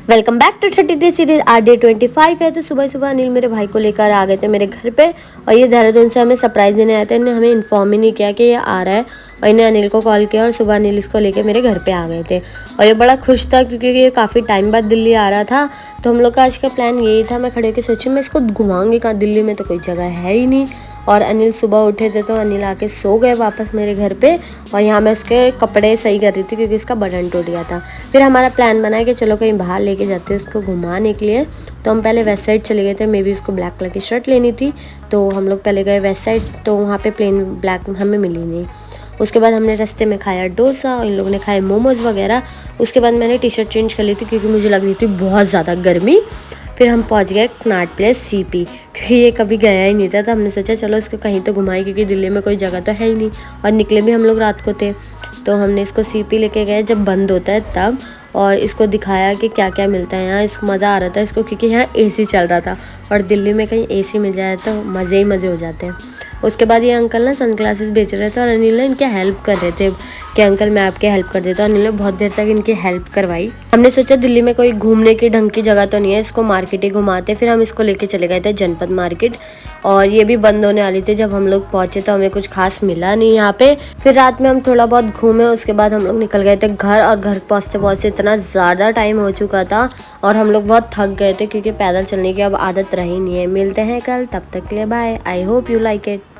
Welcome back to 30 day series. आज day 25 है। तो सुबह सुबह अनिल मेरे भाई को लेकर आ गए थे मेरे घर पे और ये देहरादून से हमें सरप्राइज देने आए थे। इन्हें हमें इन्फॉर्म ही नहीं किया कि ये आ रहा है और इन्हें अनिल को कॉल किया और सुबह अनिल इसको लेके मेरे घर पे आ गए थे और ये बड़ा खुश था क्योंकि ये काफ़ी टाइम बाद दिल्ली आ रहा था। तो हम लोग का आज का प्लान यही था। मैं खड़े होकर सोची मैं इसको घुमाऊंगी कहाँ, दिल्ली में तो कोई जगह है ही नहीं। और अनिल सुबह उठे थे तो अनिल आके सो गए वापस मेरे घर पे और यहाँ मैं उसके कपड़े सही कर रही थी क्योंकि उसका बटन टूट गया था। फिर हमारा प्लान बना कि चलो कहीं बाहर लेके जाते हैं उसको घुमाने के लिए। तो हम पहले वेस्ट साइड चले गए थे। मे भी उसको ब्लैक कलर की शर्ट लेनी थी तो हम लोग पहले गए वेस्ट साइड। तो वहाँ पे प्लेन ब्लैक हमें मिली नहीं। उसके बाद हमने रास्ते में खाया डोसा और इन लोगों ने खाए मोमोज़ वगैरह। उसके बाद मैंने टी शर्ट चेंज कर ली थी क्योंकि मुझे लग रही थी बहुत ज़्यादा गर्मी। फिर हम पहुंच गए कनॉट प्लेस सीपी क्योंकि ये कभी गया ही नहीं था। तो हमने सोचा चलो इसको कहीं तो घुमाए क्योंकि दिल्ली में कोई जगह तो है ही नहीं और निकले भी हम लोग रात को थे। तो हमने इसको सीपी लेके गए जब बंद होता है तब, और इसको दिखाया कि क्या क्या मिलता है यहाँ। इसको मज़ा आ रहा था इसको क्योंकि यहाँ एसी चल रहा था और दिल्ली में कहीं एसी मिल जाए तो मज़े ही मज़े हो जाते हैं। उसके बाद ये अंकल ना सनग्लासेस बेच रहे थे और अनिल ने इनके हेल्प कर रहे थे कि अंकल मैं आपके हेल्प कर देता हूँ। अनिल ने बहुत देर तक इनकी हेल्प करवाई। हमने सोचा दिल्ली में कोई घूमने की ढंग की जगह तो नहीं है, इसको मार्केट ही घुमाते। फिर हम इसको लेके चले गए थे जनपद मार्केट और ये भी बंद होने वाली थी। जब हम लोग पहुंचे तो हमें कुछ खास मिला नहीं यहाँ पे। फिर रात में हम थोड़ा बहुत घूमे। उसके बाद हम लोग निकल गए थे घर और घर पहुँचते पहुँचते इतना ज़्यादा टाइम हो चुका था और हम लोग बहुत थक गए थे क्योंकि पैदल चलने की अब आदत रही नहीं है। मिलते हैं कल, तब तक के लिए bye. I hope you like it.